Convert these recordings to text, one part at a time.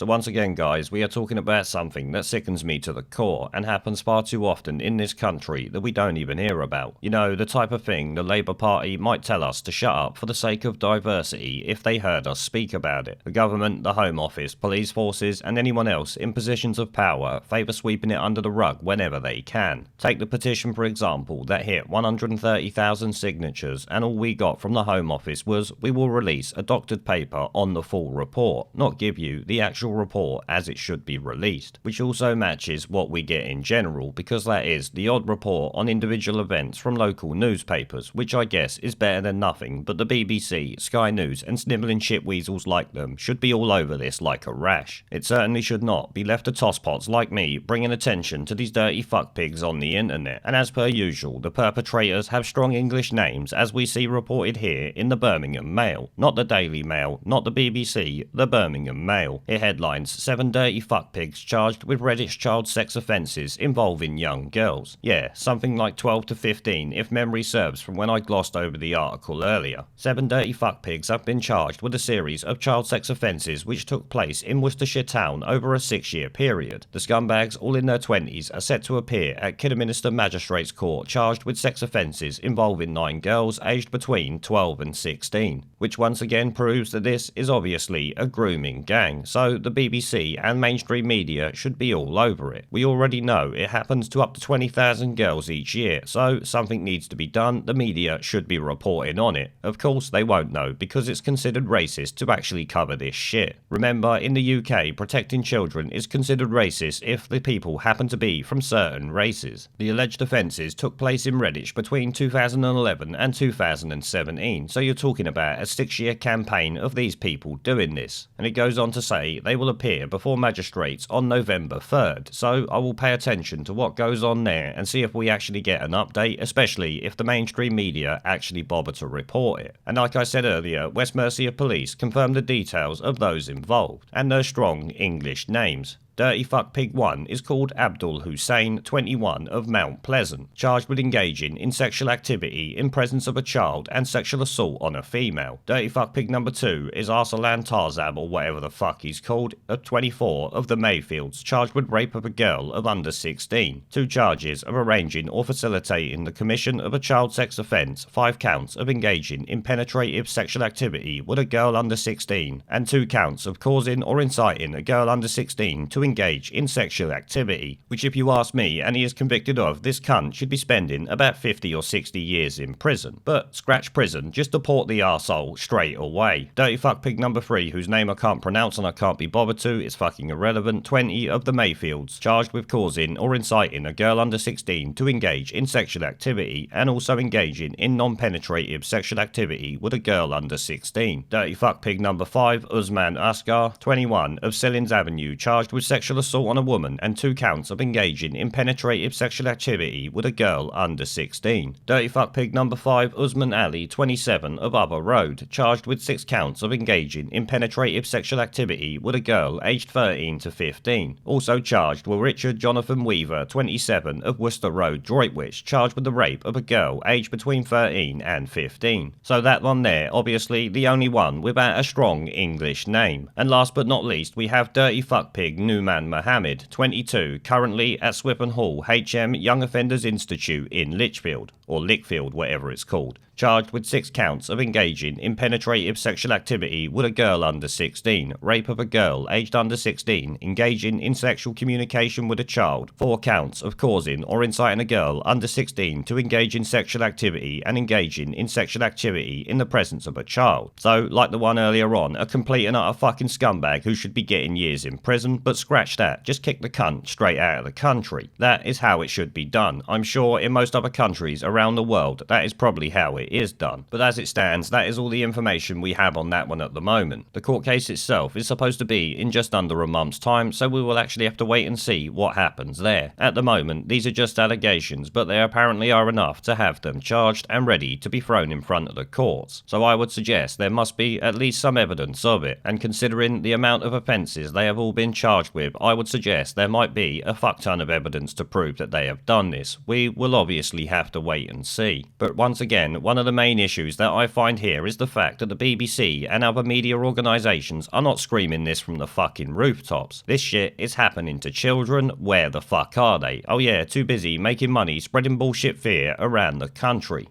So once again guys, we are talking about something that sickens me to the core and happens far too often in this country that we don't even hear about. You know, the type of thing the Labour Party might tell us to shut up for the sake of diversity if they heard us speak about it. The government, the Home Office, police forces and anyone else in positions of power favour sweeping it under the rug whenever they can. Take the petition for example that hit 130,000 signatures, and all we got from the Home Office was, we will release a doctored paper on the full report, not give you the actual report as it should be released, which also matches what we get in general, because that is the odd report on individual events from local newspapers, which I guess is better than nothing, but the BBC, Sky News and snivelling shitweasels like them should be all over this like a rash. It certainly should not be left to tosspots like me bringing attention to these dirty fuckpigs on the internet, and as per usual, the perpetrators have strong English names as we see reported here in the Birmingham Mail. Not the Daily Mail, not the BBC, the Birmingham Mail. It headlines 7 dirty fuckpigs charged with Redditch child sex offences involving young girls. Yeah, something like 12 to 15 if memory serves from when I glossed over the article earlier. 7 dirty fuckpigs have been charged with a series of child sex offences which took place in Worcestershire town over a 6-year period. The scumbags, all in their 20s, are set to appear at Kidderminster Magistrates Court charged with sex offences involving 9 girls aged between 12 and 16, which once again proves that this is obviously a grooming gang, so the BBC and mainstream media should be all over it. We already know it happens to up to 20,000 girls each year, so something needs to be done. The media should be reporting on it. Of course they won't know because it's considered racist to actually cover this shit. Remember, in the UK, protecting children is considered racist if the people happen to be from certain races. The alleged offences took place in Redditch between 2011 and 2017, so you're talking about a 6-year campaign of these people doing this. And it goes on to say they will appear before magistrates on November 3rd, so I will pay attention to what goes on there and see if we actually get an update, especially if the mainstream media actually bother to report it. And like I said earlier, West Mercia Police confirmed the details of those involved, and their strong English names. Dirty Fuck Pig 1 is called Abdul Hussein, 21, of Mount Pleasant, charged with engaging in sexual activity in presence of a child and sexual assault on a female. Dirty Fuck Pig number 2 is Arsalan Tarzab, or whatever the fuck he's called, of 24, of the Mayfields, charged with rape of a girl of under 16. 2 charges of arranging or facilitating the commission of a child sex offence, 5 counts of engaging in penetrative sexual activity with a girl under 16, and 2 counts of causing or inciting a girl under 16 to engage in sexual activity, which if you ask me and he is convicted of, this cunt should be spending about 50 or 60 years in prison. But scratch prison, just deport the arsehole straight away. Dirty Fuck Pig number 3, whose name I can't pronounce and I can't be bothered to, it's fucking irrelevant, 20, of the Mayfields, charged with causing or inciting a girl under 16 to engage in sexual activity and also engaging in non-penetrative sexual activity with a girl under 16. Dirty Fuck Pig number 5, Usman Asghar, 21, of Sellins Avenue, charged with sexual assault on a woman and 2 counts of engaging in penetrative sexual activity with a girl under 16. Dirty Fuck Pig number 5, Usman Ali, 27, of Upper Road, charged with 6 counts of engaging in penetrative sexual activity with a girl aged 13 to 15. Also charged were Richard Jonathan Weaver, 27, of Worcester Road, Droitwich, charged with the rape of a girl aged between 13 and 15. So that one there, obviously the only one without a strong English name. And last but not least, we have Dirty Fuck Pig Numan Mohammed, 22, currently at Swippen Hall HM Young Offenders Institute in Lichfield, or Lickfield, whatever it's called, charged with 6 counts of engaging in penetrative sexual activity with a girl under 16, rape of a girl aged under 16, engaging in sexual communication with a child, 4 counts of causing or inciting a girl under 16 to engage in sexual activity and engaging in sexual activity in the presence of a child. So, like the one earlier on, a complete and utter fucking scumbag who should be getting years in prison, but scratch that, just kick the cunt straight out of the country. That is how it should be done. I'm sure in most other countries around the world that is probably how it is done. But as it stands, that is all the information we have on that one at the moment. The court case itself is supposed to be in just under a month's time, so we will actually have to wait and see what happens there. At the moment, these are just allegations, but they apparently are enough to have them charged and ready to be thrown in front of the courts. So I would suggest there must be at least some evidence of it, and considering the amount of offences they have all been charged with, I would suggest there might be a fuck ton of evidence to prove that they have done this. We will obviously have to wait wait and see. But once again, one of the main issues that I find here is the fact that the BBC and other media organisations are not screaming this from the fucking rooftops. This shit is happening to children. Where the fuck are they? Oh yeah, too busy making money spreading bullshit fear around the country.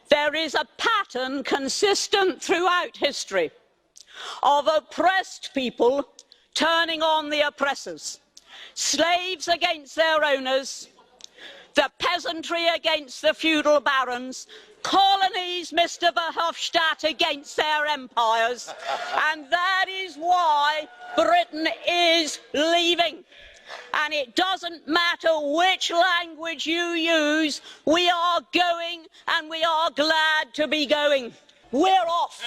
There is a pattern consistent throughout history of oppressed people turning on the oppressors. Slaves against their owners, the peasantry against the feudal barons, colonies, Mr. Verhofstadt, against their empires. And that is why Britain is leaving. And it doesn't matter which language you use, we are going, and we are glad to be going. We're off.